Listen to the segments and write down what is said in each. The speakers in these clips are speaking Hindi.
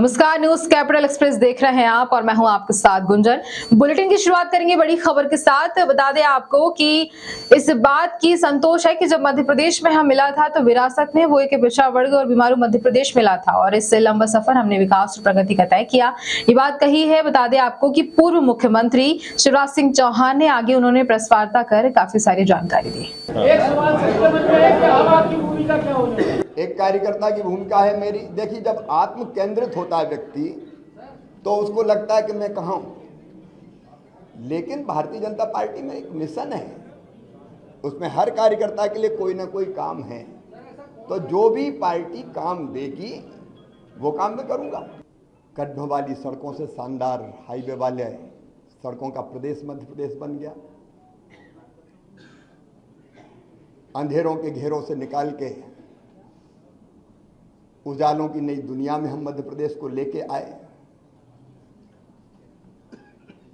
नमस्कार, न्यूज कैपिटल एक्सप्रेस देख रहे हैं आप और मैं हूं आपके साथ गुंजन। बुलेटिन की शुरुआत करेंगे बड़ी खबर के साथ। बता दें आपको कि इस बात की संतोष है कि जब मध्य प्रदेश में हम मिला था तो विरासत में वो एक पिछड़ा वर्ग और बीमारू मध्य प्रदेश मिला था और इससे लंबा सफर हमने विकास और प्रगति का तय किया। ये बात कही है, बता दें आपको कि पूर्व मुख्यमंत्री शिवराज सिंह चौहान ने। आगे उन्होंने प्रेस वार्ता कर काफी सारी जानकारी दी। एक सवाल सबके मन में है कि अब आपकी भूमिका क्या होनी है? एक कार्यकर्ता की भूमिका है मेरी। देखिए, जब आत्म केंद्रित होता है व्यक्ति तो उसको लगता है कि मैं कहाँ हूँ, लेकिन भारतीय जनता पार्टी में एक मिशन है, उसमें हर कार्यकर्ता के लिए कोई ना कोई काम है। तो जो भी पार्टी काम देगी वो काम मैं करूँगा। गड्ढों वाली सड़कों से शानदार हाईवे वाले सड़कों का प्रदेश मध्य प्रदेश बन गया। अंधेरों के घेरों से निकाल के उजालों की नई दुनिया में हम मध्य प्रदेश को लेके आए।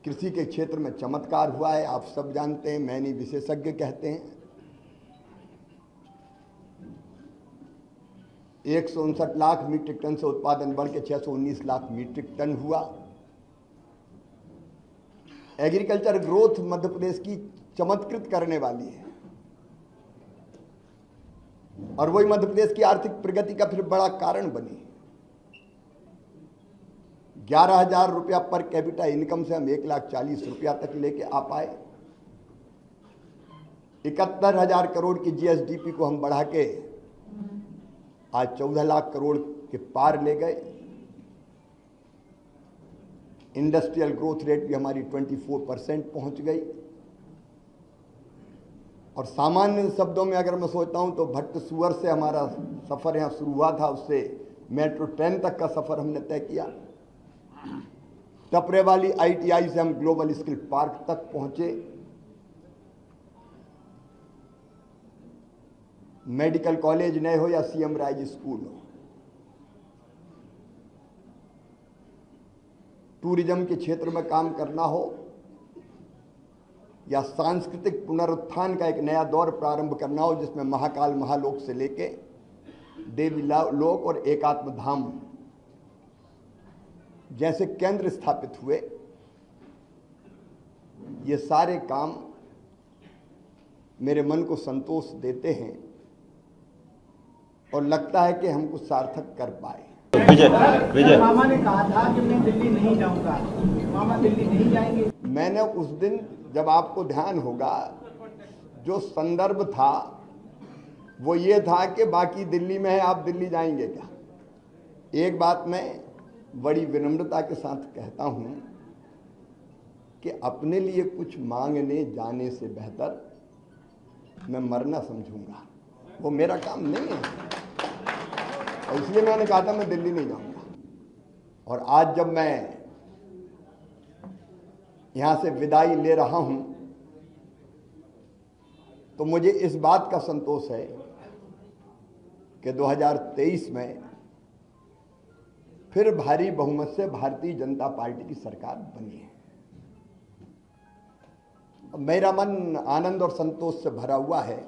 कृषि के क्षेत्र में चमत्कार हुआ है, आप सब जानते हैं, मैं नहीं विशेषज्ञ कहते हैं। 159 लाख मीट्रिक टन से उत्पादन बढ़ के 619 लाख मीट्रिक टन हुआ। एग्रीकल्चर ग्रोथ मध्य प्रदेश की चमत्कृत करने वाली है और वही मध्य प्रदेश की आर्थिक प्रगति का फिर बड़ा कारण बनी। 11,000 रुपया पर कैपिटा इनकम से हम 1,40,000 रुपया तक लेके आ पाए। 71,000 करोड़ की जीएसडीपी को हम बढ़ा के आज 14 लाख करोड़ के पार ले गए। इंडस्ट्रियल ग्रोथ रेट भी हमारी 24% पहुंच गई। और सामान्य शब्दों में अगर मैं सोचता हूं तो भट्ट सुअर से हमारा सफ़र यहाँ शुरू हुआ था, उससे मेट्रो ट्रेन तक का सफ़र हमने तय किया। टपरे वाली आईटीआई से हम ग्लोबल स्किल पार्क तक पहुंचे। मेडिकल कॉलेज नए हो या सीएम राइज स्कूल हो, टूरिज्म के क्षेत्र में काम करना हो या सांस्कृतिक पुनरुत्थान का एक नया दौर प्रारंभ करना हो, जिसमें महाकाल महालोक से लेके देवी लोक और एकात्म धाम जैसे केंद्र स्थापित हुए, ये सारे काम मेरे मन को संतोष देते हैं और लगता है कि हम कुछ सार्थक कर पाए। विजय मामा ने कहा था कि मैं दिल्ली नहीं जाऊंगा, मामा दिल्ली नहीं जाएंगे। मैंने उस दिन, जब आपको ध्यान होगा, जो संदर्भ था वो ये था कि बाकी दिल्ली में है, आप दिल्ली जाएंगे क्या। एक बात मैं बड़ी विनम्रता के साथ कहता हूं कि अपने लिए कुछ मांगने जाने से बेहतर मैं मरना समझूंगा, वो मेरा काम नहीं है। और इसलिए मैंने कहा था मैं दिल्ली नहीं जाऊंगा। और आज जब मैं यहां से विदाई ले रहा हूं तो मुझे इस बात का संतोष है कि 2023 में फिर भारी बहुमत से भारतीय जनता पार्टी की सरकार बनी है। मेरा मन आनंद और संतोष से भरा हुआ है।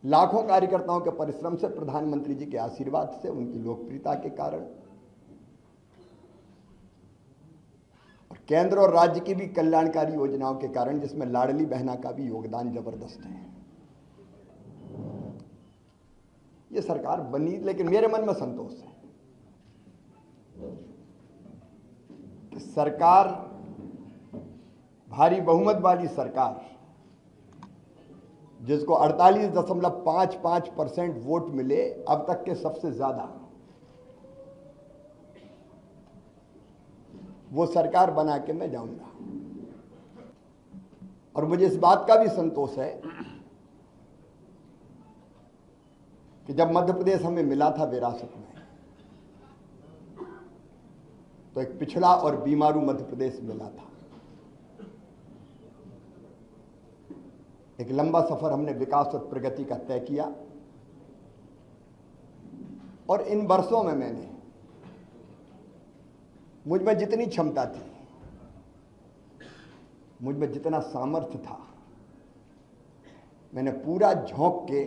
लाखों कार्यकर्ताओं के परिश्रम से, प्रधानमंत्री जी के आशीर्वाद से, उनकी लोकप्रियता के कारण और केंद्र और राज्य की भी कल्याणकारी योजनाओं के कारण, जिसमें लाडली बहना का भी योगदान जबरदस्त है, ये सरकार बनी। लेकिन मेरे मन में संतोष है कि सरकार, भारी बहुमत वाली सरकार, जिसको 48.55% वोट मिले, अब तक के सबसे ज्यादा, वो सरकार बना के मैं जाऊंगा। और मुझे इस बात का भी संतोष है कि जब मध्य प्रदेश हमें मिला था विरासत में, तो एक पिछड़ा और बीमारू मध्य प्रदेश मिला था। एक लंबा सफर हमने विकास और प्रगति का तय किया और इन वर्षों में मैंने, मुझ में जितनी क्षमता थी, मुझ में जितना सामर्थ्य था, मैंने पूरा झोंक के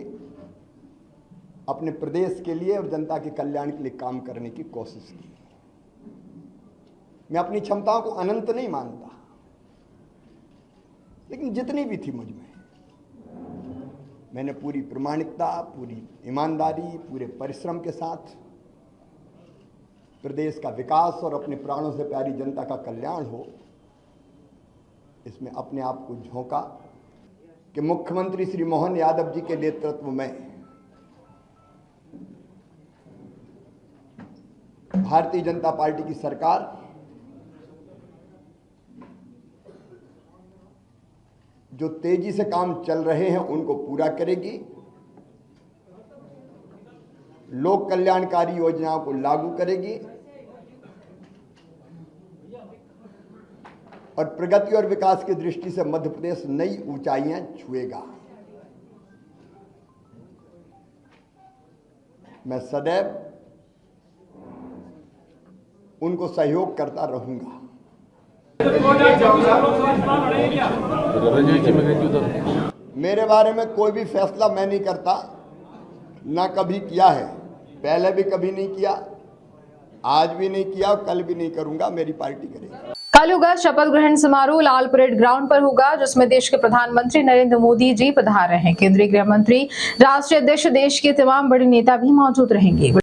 अपने प्रदेश के लिए और जनता के कल्याण के लिए काम करने की कोशिश की। मैं अपनी क्षमताओं को अनंत नहीं मानता, लेकिन जितनी भी थी मुझ में, मैंने पूरी प्रामाणिकता, पूरी ईमानदारी, पूरे परिश्रम के साथ प्रदेश का विकास और अपने प्राणों से प्यारी जनता का कल्याण हो, इसमें अपने आप को झोंका कि मुख्यमंत्री श्री मोहन यादव जी के नेतृत्व में भारतीय जनता पार्टी की सरकार जो तेजी से काम चल रहे हैं उनको पूरा करेगी, लोक कल्याणकारी योजनाओं को लागू करेगी और प्रगति और विकास की दृष्टि से मध्य प्रदेश नई ऊंचाइयां छुएगा। मैं सदैव उनको सहयोग करता रहूंगा। मेरे बारे में कोई भी फैसला मैं नहीं करता, ना कभी किया है, पहले भी कभी नहीं किया, आज भी नहीं किया और कल भी नहीं करूंगा, मेरी पार्टी करेगी। कल होगा शपथ ग्रहण समारोह, लाल परेड ग्राउंड पर होगा, जिसमें देश के प्रधानमंत्री नरेंद्र मोदी जी पधार रहे हैं। केंद्रीय गृह मंत्री, राष्ट्रीय अध्यक्ष, देश के तमाम बड़े नेता भी मौजूद रहेंगे।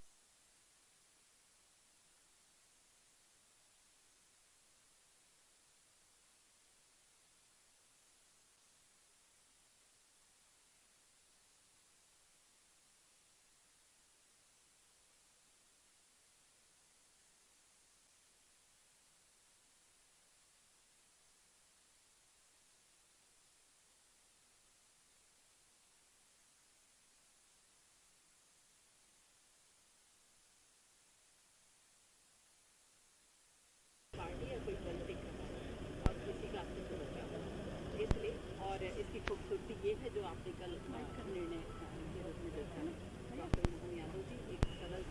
और इसकी खूबसूरती ये है जो आपने कल बैठकर निर्णय के रूप में देखा ना, डॉक्टर मोहन यादव जी एक सरल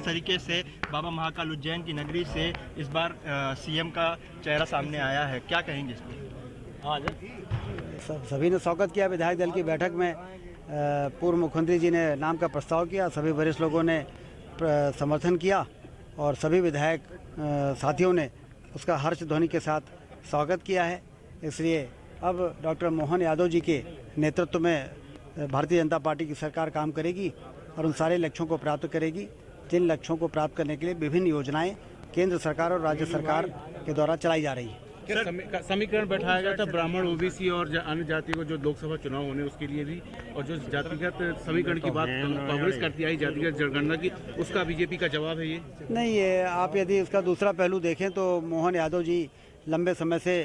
तरीके से बाबा महाकाल उज्जैन की नगरी से इस बार सीएम का चेहरा सामने आया है, क्या कहेंगे इसको? सभी ने स्वागत किया। विधायक दल की बैठक में पूर्व मुख्यमंत्री जी ने नाम का प्रस्ताव किया, सभी वरिष्ठ लोगों ने समर्थन किया और सभी विधायक साथियों ने उसका हर्ष ध्वनि के साथ स्वागत किया है। इसलिए अब डॉक्टर मोहन यादव जी के नेतृत्व में भारतीय जनता पार्टी की सरकार काम करेगी और उन सारे लक्ष्यों को प्राप्त करेगी जिन लक्ष्यों को प्राप्त करने के लिए विभिन्न योजनाएं केंद्र सरकार और राज्य सरकार के द्वारा चलाई जा रही है। समीकरण बैठाया गया था ब्राह्मण, ओबीसी और अन्य जाति को जो लोकसभा चुनाव होने उसके लिए भी, और जो जातिगत समीकरण की बात कांग्रेस करती आई जातिगत जनगणना की, उसका बीजेपी का जवाब है ये नहीं है। आप यदि इसका दूसरा पहलू देखें तो मोहन यादव जी लंबे समय से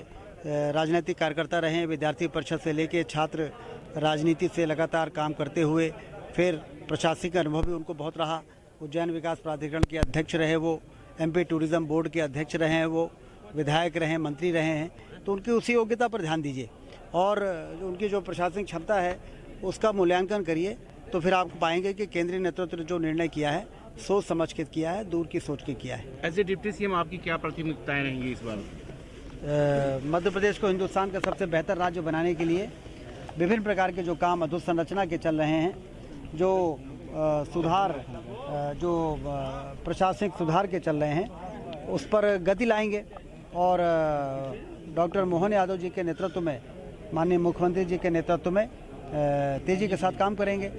राजनीतिक कार्यकर्ता रहे हैं। विद्यार्थी परिषद से लेकर छात्र राजनीति से लगातार काम करते हुए फिर प्रशासनिक अनुभव भी उनको बहुत रहा। उज्जैन विकास प्राधिकरण के अध्यक्ष रहे, वो एमपी टूरिज्म बोर्ड के अध्यक्ष रहे हैं, वो विधायक रहे, मंत्री रहे हैं, तो उनकी उसी योग्यता पर ध्यान दीजिए और उनकी जो प्रशासनिक क्षमता है उसका मूल्यांकन करिए, तो फिर आप पाएंगे कि केंद्रीय नेतृत्व ने जो निर्णय किया है सोच समझ के किया है, दूर की सोच के किया है। एज ए डिप्टी सीएम आपकी क्या प्राथमिकताएं रहेंगी इस बार? मध्य प्रदेश को हिंदुस्तान का सबसे बेहतर राज्य बनाने के लिए विभिन्न प्रकार के जो काम अधोसंरचना के चल रहे हैं, जो सुधार, जो प्रशासनिक सुधार के चल रहे हैं, उस पर गति लाएंगे और डॉक्टर मोहन यादव जी के नेतृत्व में, माननीय मुख्यमंत्री जी के नेतृत्व में तेजी के साथ काम करेंगे,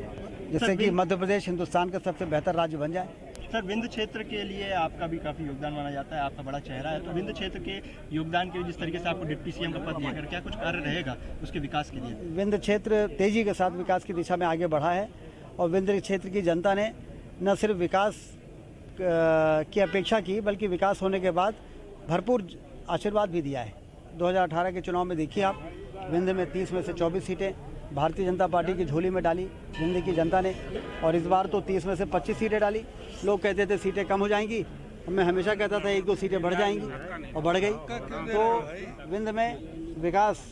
जिससे कि मध्य प्रदेश हिंदुस्तान का सबसे बेहतर राज्य बन जाए। सर, विंध्य क्षेत्र के लिए आपका भी काफ़ी योगदान माना जाता है, आपका बड़ा चेहरा है, तो विंध्य क्षेत्र के योगदान के लिए जिस तरीके से आपको डिप्टी सीएम का पद दिया गया, क्या कुछ कार्य रहेगा उसके विकास के लिए? विंध्य क्षेत्र तेजी के साथ विकास की दिशा में आगे बढ़ा है और विंध्य क्षेत्र की जनता ने न सिर्फ विकास की अपेक्षा की, बल्कि विकास होने के बाद भरपूर आशीर्वाद भी दिया है। 2018 के चुनाव में देखिए आप, विंध्य में 30 में से 24 सीटें भारतीय जनता पार्टी की झोली में डाली विंध्य की जनता ने, और इस बार तो 30 में से 25 सीटें डाली। लोग कहते थे सीटें कम हो जाएंगी, मैं हमेशा कहता था 1-2 सीटें बढ़ जाएंगी, और बढ़ गई। तो विंध्य में विकास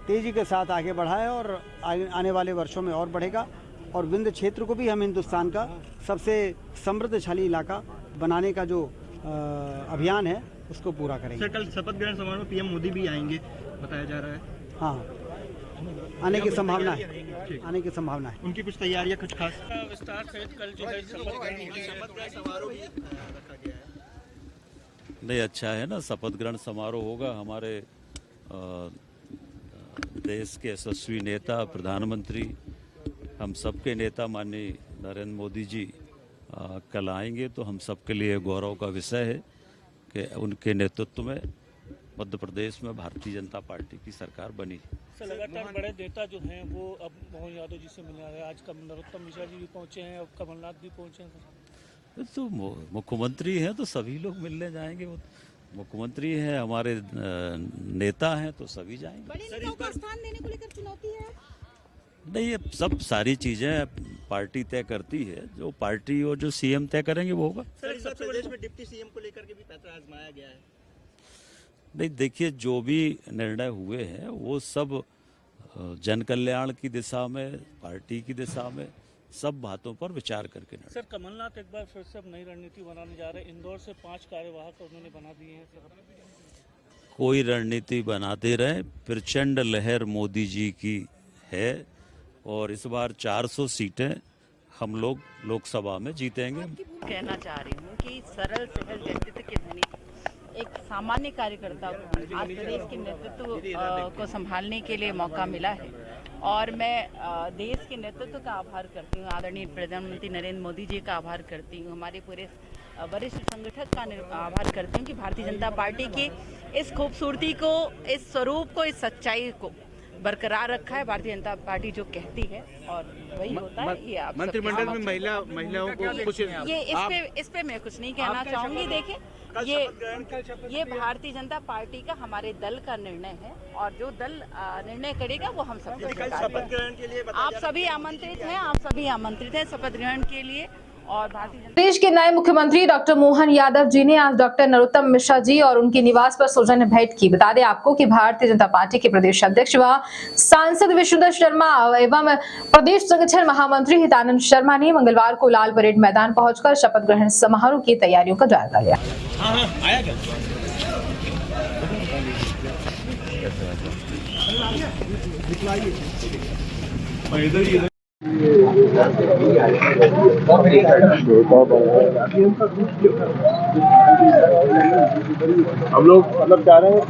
तेजी के साथ आगे बढ़ा है और आने वाले वर्षों में और बढ़ेगा, और विंध्य क्षेत्र को भी हम हिंदुस्तान का सबसे समृद्धशाली इलाका बनाने का जो अभियान है उसको पूरा करेंगे। सर, कल शपथ ग्रहण समारोह में पीएम मोदी भी आएंगे बताया जा रहा है। हाँ, आने की संभावना है, आने की संभावना है। उनकी कुछ तैयारियां कुछ खास विस्तार सहित कल जो है शपथ ग्रहण समारोह भी रखा गया है। नहीं, अच्छा है ना, शपथ ग्रहण समारोह होगा। हमारे देश के यशस्वी नेता, प्रधानमंत्री, हम सबके नेता माननीय नरेंद्र मोदी जी कल आएंगे, तो हम सबके लिए गौरव का विषय है कि उनके नेतृत्व में मध्य प्रदेश में भारतीय जनता पार्टी की सरकार बनी। सर, लगातार बड़े नेता जो हैं वो अब मोहन यादव जी से मिलने आ रहे हैं। आज नरोत्तम मिश्रा जी भी पहुंचे हैं और कमलनाथ भी पहुंचे हैं। तो मुख्यमंत्री हैं तो सभी लोग मिलने जाएंगे। वो मुख्यमंत्री हैं, हमारे नेता हैं, तो सभी जाएंगे। बड़े नेताओं को स्थान देने को लेकर चुनौती है। नहीं, ये सब सारी चीजें पार्टी तय करती है। जो पार्टी और जो सीएम तय करेंगे वो होगा। सर, इस प्रदेश में डिप्टी सीएम को लेकर के भी पैंतरा आजमाया गया है। नहीं, देखिए, जो भी निर्णय हुए हैं वो सब जन कल्याण की दिशा में, पार्टी की दिशा में, सब बातों पर विचार करके निर्णय। सर, कमलनाथ एक बार फिर से नई रणनीति बनाने जा रहे हैं। इंदौर से 5 कार्यवाहक उन्होंने बना दिए हैं। सर, कोई रणनीति बनाते रहे, प्रचंड लहर मोदी जी की है और इस बार 400 सीटें हम लोग लोकसभा में जीतेंगे। कहना चाह रही हूँ कि सरल सहज व्यक्तित्व के धनी एक सामान्य कार्यकर्ता को आज प्रदेश के नेतृत्व को संभालने के लिए मौका मिला है और मैं देश के नेतृत्व का आभार करती हूँ, आदरणीय प्रधानमंत्री नरेंद्र मोदी जी का आभार करती हूँ, हमारे पूरे वरिष्ठ संगठक का आभार करती हूँ कि भारतीय जनता पार्टी की इस खूबसूरती को, इस स्वरूप को, इस सच्चाई को बरकरार रखा है। भारतीय जनता पार्टी जो कहती है और वही होता है। ये आप मंत्रिमंडल में महिलाओं को कुछ ये इस पे मैं कुछ नहीं कहना चाहूंगी। देखिए, ये भारतीय जनता पार्टी का, हमारे दल का निर्णय है और जो दल निर्णय करेगा वो हम सब शपथ ग्रहण के लिए आप सभी आमंत्रित हैं शपथ ग्रहण के लिए। और भारतीय जनता प्रदेश के नए मुख्यमंत्री डॉक्टर मोहन यादव जी ने आज डॉक्टर नरोत्तम मिश्रा जी और उनके निवास पर सौजन्य भेंट की। बता दें आपको कि भारतीय जनता पार्टी के प्रदेश अध्यक्ष व सांसद विष्णुदत्त शर्मा एवं प्रदेश संगठन महामंत्री हितानंद शर्मा ने मंगलवार को लाल परेड मैदान पहुंचकर शपथ ग्रहण समारोह की तैयारियों का जायजा लिया। हम लोग मतलब चाह रहे हैं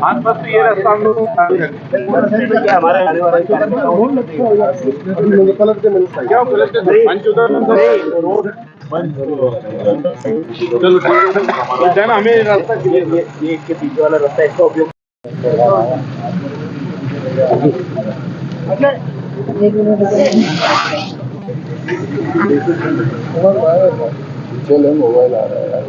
आज बस ये रास्ता हम लोग हमारे आने वाले कलर से मिलता है क्या चलो हमें रास्ता ये के पीछे वाला रास्ता इसका उपयोग चलो मोबाइल आ रहा है यार।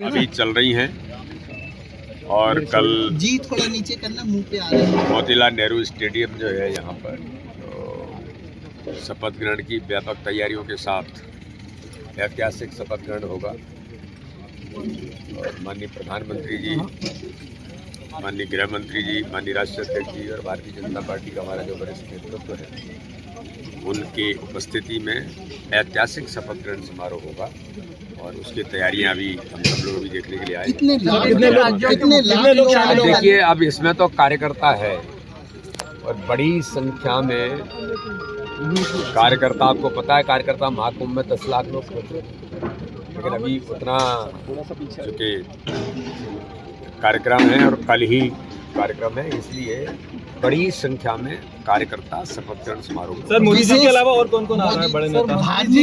अभी चल रही हैं और कल जी थोड़ा नीचे करना, मुंह पे आ रहा है। मोतीलाल नेहरू स्टेडियम जो है यहाँ पर तो शपथ ग्रहण की व्यापक तैयारियों के साथ ऐतिहासिक शपथ ग्रहण होगा और माननीय प्रधानमंत्री जी, माननीय गृह मंत्री जी, माननीय राष्ट्रीय अध्यक्ष जी और भारतीय जनता पार्टी का हमारा जो वरिष्ठ नेतृत्व है उनकी उपस्थिति में ऐतिहासिक शपथ ग्रहण समारोह होगा और उसकी तैयारियां अभी हम सब लोग भी देखने के लिए आए। कितने लोग देखिए, अब इसमें तो कार्यकर्ता है और बड़ी संख्या में कार्यकर्ता, आपको पता है कार्यकर्ता महाकुंभ में 10 लाख लोग होते हैं, लेकिन अभी उतना चूँकि कार्यक्रम है और कल ही कार्यक्रम है, इसलिए बड़ी संख्या में कार्यकर्ता शपथ ग्रहण समारोह। सर, मोदी जी के अलावा और कौन कौन आ रहे हैं बड़े नेता?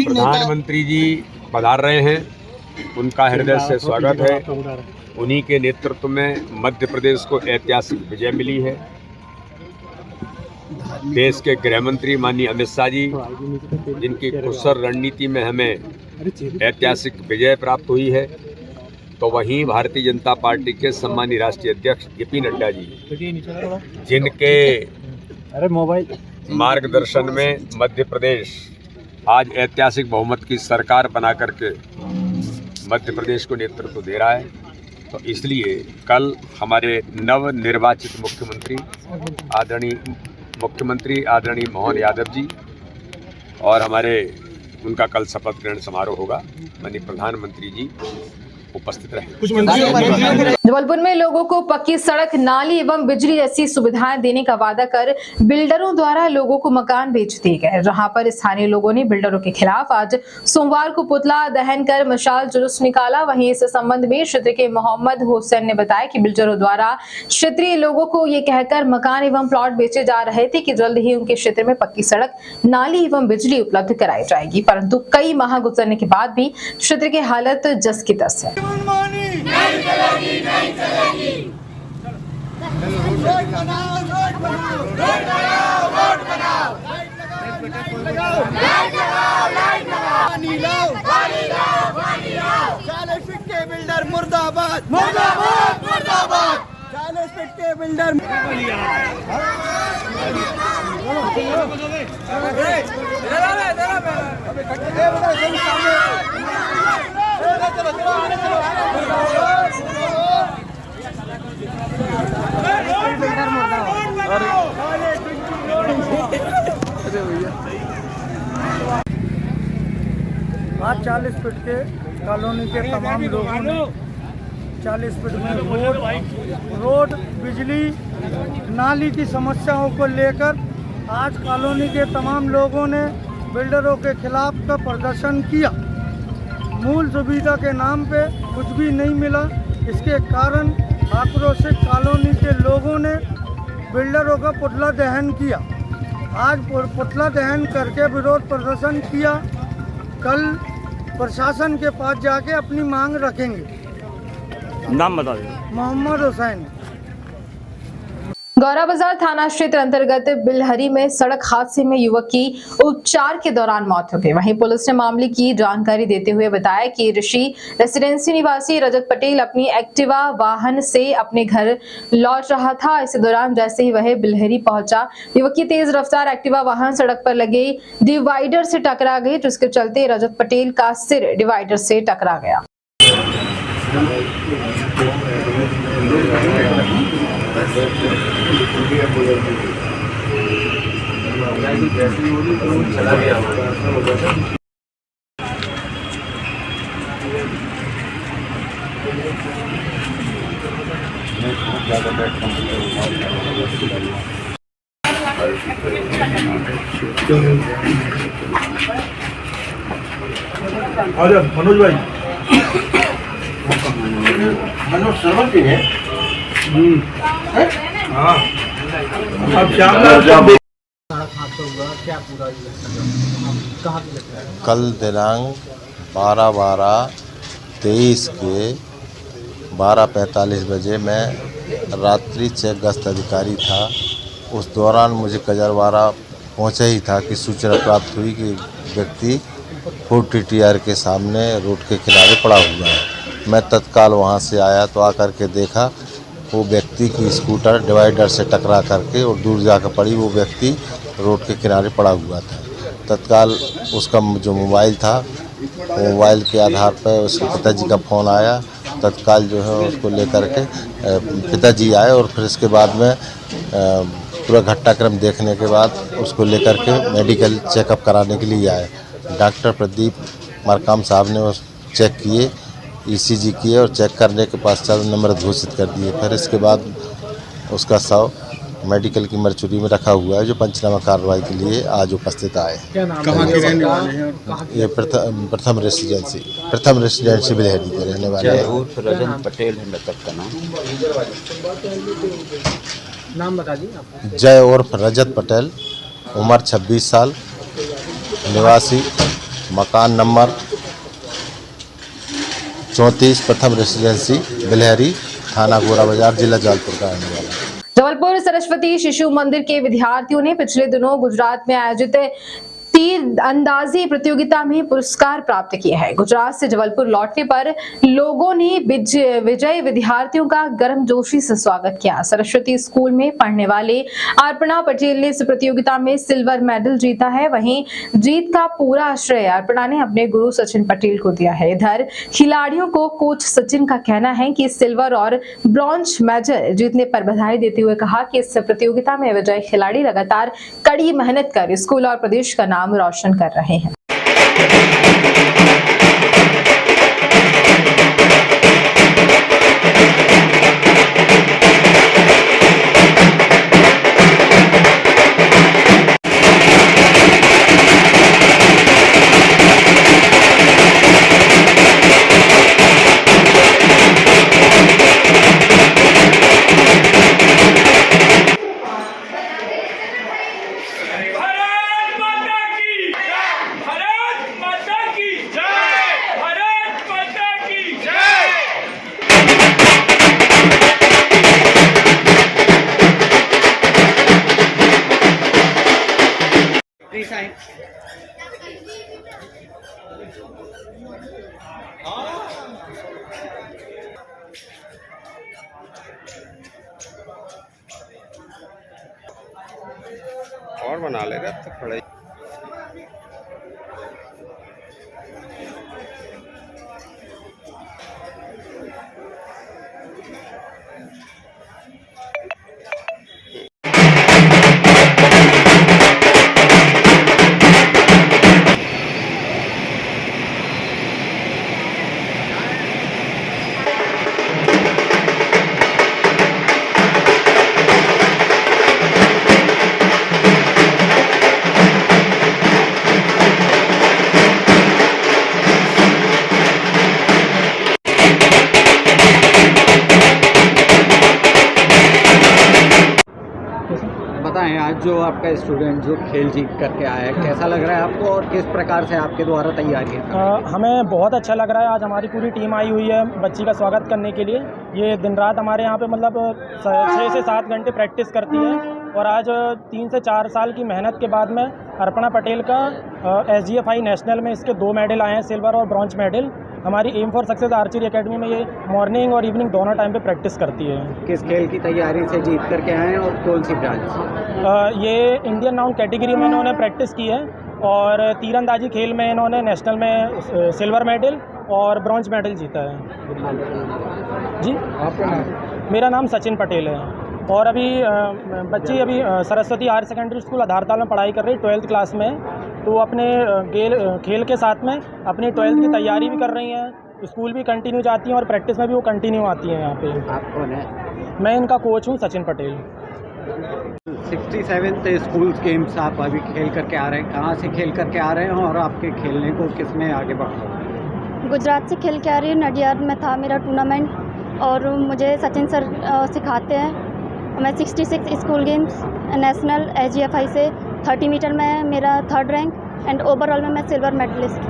प्रधानमंत्री जी पधार रहे हैं, उनका हृदय से स्वागत है। उन्हीं के नेतृत्व में मध्य प्रदेश को ऐतिहासिक विजय मिली है। देश के गृह मंत्री माननीय अमित शाह जी, जिनकी कुशल रणनीति में हमें ऐतिहासिक विजय प्राप्त हुई है, तो वहीं भारतीय जनता पार्टी के सम्मानीय राष्ट्रीय अध्यक्ष जेपी नड्डा जी, जिनके मार्गदर्शन में मध्य प्रदेश आज ऐतिहासिक बहुमत की सरकार बना करके मध्य प्रदेश को नेतृत्व दे रहा है। तो इसलिए कल हमारे नव निर्वाचित मुख्यमंत्री आदरणीय मोहन यादव जी और उनका कल शपथ ग्रहण समारोह होगा। माननीय प्रधानमंत्री जी उपस्थित रहे। जबलपुर में लोगों को पक्की सड़क, नाली एवं बिजली जैसी सुविधाएं देने का वादा कर बिल्डरों द्वारा लोगों को मकान बेच दिए गए, जहां पर स्थानीय लोगों ने बिल्डरों के खिलाफ आज सोमवार को पुतला दहन कर मशाल जुलूस निकाला। वहीं इस संबंध में क्षेत्र के मोहम्मद हुसैन ने बताया कि बिल्डरों द्वारा क्षेत्रीय लोगों को ये कहकर मकान एवं प्लॉट बेचे जा रहे थे कि जल्द ही उनके क्षेत्र में पक्की सड़क, नाली एवं बिजली उपलब्ध कराई जाएगी, परंतु कई माह गुजरने के बाद भी क्षेत्र की हालत जस की तस है। बिल्डर मुर्दाबाद, मुर्दाबाद, मुर्दाबाद। 40 फीट के बिल्डर आज 40 फीट के कॉलोनी के तमाम लोगों ने 40 फीट में रोड, बिजली, नाली की समस्याओं को लेकर आज कॉलोनी के तमाम लोगों ने बिल्डरों के खिलाफ का प्रदर्शन किया। मूल सुविधा के नाम पे कुछ भी नहीं मिला। इसके कारण आक्रोशित कॉलोनी के लोगों ने बिल्डरों का पुतला दहन किया। आज पुतला दहन करके विरोध प्रदर्शन किया। कल प्रशासन के पास जाके अपनी मांग रखेंगे। नाम बता दें। मोहम्मद हुसैन। गौरा बाजार थाना क्षेत्र अंतर्गत बिलहरी में सड़क हादसे में युवक की उपचार के दौरान मौत हो गई। वहीं पुलिस ने मामले की जानकारी देते हुए बताया कि ऋषि रेसिडेंसी निवासी रजत पटेल अपनी एक्टिवा वाहन से अपने घर लौट रहा था। इसी दौरान जैसे ही वह बिलहरी पहुंचा, युवक की तेज रफ्तार एक्टिवा वाहन सड़क पर लगे डिवाइडर से टकरा गई, जिसके चलते रजत पटेल का सिर डिवाइडर से टकरा गया। अरे मनोज भाई, मनोज सर्वर भी है। हाँ, अब कल दिनांक 12/12/23 के 12:45 बजे मैं रात्रि चेक गश्त अधिकारी था। उस दौरान मुझे कजरवाड़ा पहुंचा ही था कि सूचना प्राप्त हुई कि व्यक्ति फूड TTR के सामने रोड के किनारे पड़ा हुआ है। मैं तत्काल वहां से आया तो आकर के देखा वो व्यक्ति की स्कूटर डिवाइडर से टकरा करके और दूर जाकर पड़ी। वो व्यक्ति रोड के किनारे पड़ा हुआ था। तत्काल उसका जो मोबाइल था, मोबाइल के आधार पर उसके पिताजी का फ़ोन आया। तत्काल जो है उसको लेकर के पिताजी आए और फिर इसके बाद में पूरा घटनाक्रम देखने के बाद उसको लेकर के मेडिकल चेकअप कराने के लिए आए। डॉक्टर प्रदीप मरकाम साहब ने वो चेक किए, ECG किए और चेक करने के पश्चात नंबर घोषित कर दिए। फिर इसके बाद उसका शव मेडिकल की मरचुरी में रखा हुआ है, जो पंचनामा कार्रवाई के लिए आज उपस्थित आए। कहाँ के रहने वाले हैं? ये प्रथम रेसिडेंसी बिलहरी के रहने वाले हैं। रजत पटेल है मृतक का नाम बता दीजिए। जय उर्फ रजत पटेल, उम्र 26 साल, निवासी मकान नंबर 34 प्रथम रेसिडेंसी बिलहरी, थाना गोरा बाजार, जिला जबलपुर का रहने वाला। जबलपुर सरस्वती शिशु मंदिर के विद्यार्थियों ने पिछले दिनों गुजरात में आयोजित तीर अंदाजी प्रतियोगिता में पुरस्कार प्राप्त किया है। गुजरात से जबलपुर लौटने पर लोगों ने विजयी विद्यार्थियों का गर्मजोशी से स्वागत किया। सरस्वती स्कूल में पढ़ने वाले अर्पणा पटेल ने इस प्रतियोगिता में सिल्वर मेडल जीता है। वहीं जीत का पूरा श्रेय अर्पणा ने अपने गुरु सचिन पटेल को दिया है। इधर खिलाड़ियों को कोच सचिन का कहना है कि सिल्वर और ब्रॉन्ज मेडल जीतने पर बधाई देते हुए कहा कि इस प्रतियोगिता में विजयी खिलाड़ी लगातार कड़ी मेहनत कर स्कूल और प्रदेश का नाम रोशन कर रहे हैं। और बना ले रहा तो पढ़ाई बताएं, आज जो आपका स्टूडेंट जो खेल जीत करके आया है, कैसा लग रहा है आपको और किस प्रकार से आपके द्वारा तैयारी है? हमें बहुत अच्छा लग रहा है। आज हमारी पूरी टीम आई हुई है बच्ची का स्वागत करने के लिए। ये दिन रात हमारे यहाँ पे मतलब 6 से 7 घंटे प्रैक्टिस करती है और आज 3 से 4 साल की मेहनत के बाद में अर्पणा पटेल का SGFI नेशनल में इसके 2 मेडल आए हैं, सिल्वर और ब्रॉन्ज मेडल। हमारी aim for success archery academy में ये मॉर्निंग और इवनिंग दोनों टाइम पे प्रैक्टिस करती है। किस खेल की तैयारी से जीत करके आए हैं और कौन सी ब्रांच? ये इंडियन राउंड कैटेगरी में इन्होंने प्रैक्टिस की है और तीरंदाजी खेल में इन्होंने नेशनल में सिल्वर मेडल और ब्रॉन्ज मेडल जीता है। जी, आपका नाम? मेरा नाम सचिन पटेल है और अभी बच्ची अभी Saraswati higher secondary school Adhartal में पढ़ाई कर रही है, 12th क्लास में। तो अपने खेल के साथ में अपनी 12th की तैयारी भी कर रही हैं, स्कूल भी कंटिन्यू जाती हैं और प्रैक्टिस में भी वो कंटिन्यू आती हैं यहाँ पे। आप कौन है? मैं इनका कोच हूँ, Sachin Patel. 67th school games आप अभी खेल करके आ रहे हैं, कहाँ से खेल करके आ रहे हैं और आपके खेलने को किस में आगे बढ़ा? गुजरात से खेल के आ रही हूँ। नडियाद में था मेरा टूर्नामेंट और मुझे सचिन सर सिखाते हैं। मैं 66 स्कूल गेम्स नेशनल SGFI से 30 मीटर में मेरा 3rd रैंक एंड ओवरऑल में मैं सिल्वर मेडलिस्ट।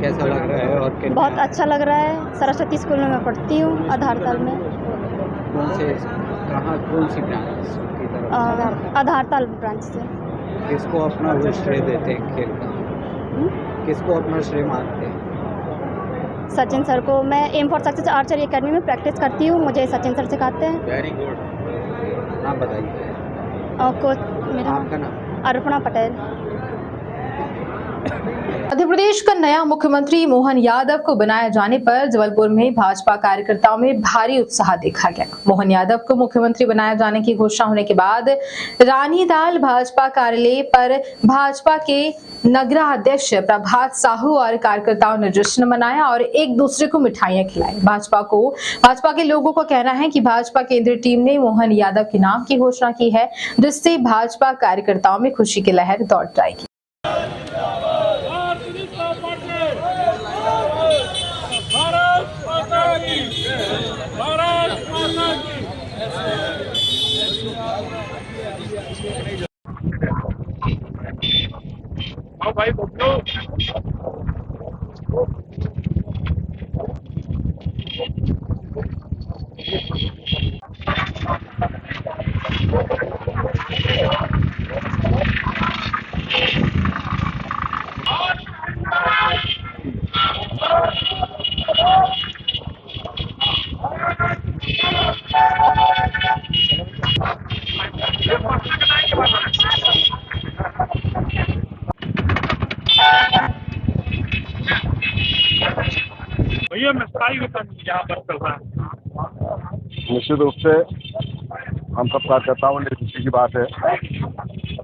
कैसा लग रहा है? और बहुत अच्छा लग रहा है। सरस्वती स्कूल में मैं पढ़ती हूँ, आधारताल में। कौन सी ब्रांच की तरफ? आधारताल ब्रांच से। किसको अपना श्रेय देते हैं खेल का? किसको अपना श्रेय मानते हैं? सचिन सर को। मैं aim for success archery academy में प्रैक्टिस करती हूँ, मुझे सचिन सर सिखाते हैं। Very good. आप बताइए। कोच मेरा आपका नाम? अर्पणा पटेल। मध्य प्रदेश का नया मुख्यमंत्री मोहन यादव को बनाए जाने पर जबलपुर में भाजपा कार्यकर्ताओं में भारी उत्साह देखा गया। मोहन यादव को मुख्यमंत्री बनाए जाने की घोषणा होने के बाद रानीताल भाजपा कार्यालय पर भाजपा के नगरा अध्यक्ष प्रभात साहू और कार्यकर्ताओं ने जश्न मनाया और एक दूसरे को मिठाइयां खिलाई। भाजपा के लोगों का कहना है कि भाजपा केंद्रीय टीम ने मोहन यादव के नाम की घोषणा की है, जिससे भाजपा कार्यकर्ताओं में खुशी की लहर दौड़ जाएगी। भाई ये महंगाई का यहाँ पर चल रहा है। निश्चित रूप से हम सब कार्यकर्ताओं ने खुशी की बात है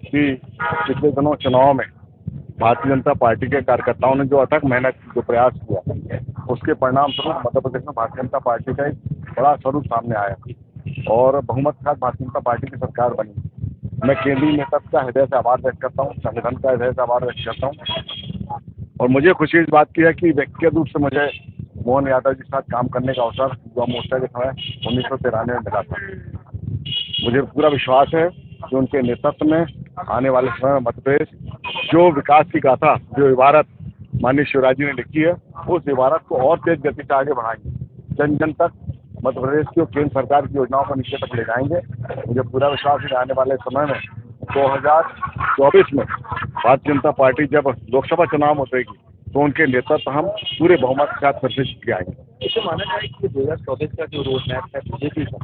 कि पिछले दिनों चुनाव में भारतीय जनता पार्टी के कार्यकर्ताओं ने जो अथक मेहनत जो प्रयास किया, उसके परिणाम स्वरूप मध्य प्रदेश में भारतीय जनता पार्टी का एक बड़ा स्वरूप सामने आया और बहुमत के साथ भारतीय जनता पार्टी की सरकार बनी। मैं केंद्रीय नेतृत्व का हृदय से आभार व्यक्त करता हूँ, संगठन का हृदय से आभार व्यक्त करता हूँ और मुझे खुशी इस बात की है कि व्यक्तिगत रूप से मुझे मोहन यादव जी के साथ काम करने का अवसर युवा मोर्चा के समय 1993 में मिला था। मुझे पूरा विश्वास है कि उनके नेतृत्व में आने वाले समय में मध्य प्रदेश जो विकास की गाथा, जो इबारत माननीय शिवराज जी ने लिखी है, उस इबारत को और तेज गति से आगे बढ़ाएंगे, जन जन तक मध्य प्रदेश की और केंद्र सरकार की योजनाओं को नीचे तक ले जाएंगे। मुझे पूरा विश्वास है कि आने वाले समय में 2024 में भारतीय जनता पार्टी जब लोकसभा चुनाव उतरेगी तो उनके नेतृत्व हम पूरे बहुमत के साथ फिर से जीत के आएंगे। इसे माना जाए कि 2024 का जो रोड मैप है बीजेपी का,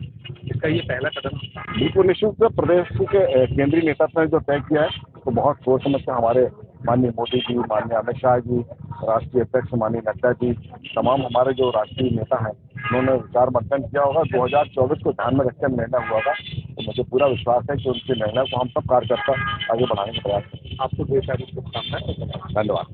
इसका ये पहला कदम बिल्कुल निश्चित रूप से प्रदेश के केंद्रीय नेतृत्व ने जो तय किया है तो बहुत सोच समझ के हमारे माननीय मोदी जी, माननीय अमित शाह जी, राष्ट्रीय अध्यक्ष माननीय नड्डा जी, तमाम हमारे जो राष्ट्रीय नेता हैं, उन्होंने विचार मंथन किया होगा। 2024 को ध्यान में रखकर निर्णय हुआ था, तो मुझे पूरा विश्वास है कि उनके निर्णय को हम सब कार्यकर्ता आगे बढ़ाने का प्रयास करेंगे। आपको ढेर सारी शुभकामनाएं। धन्यवाद।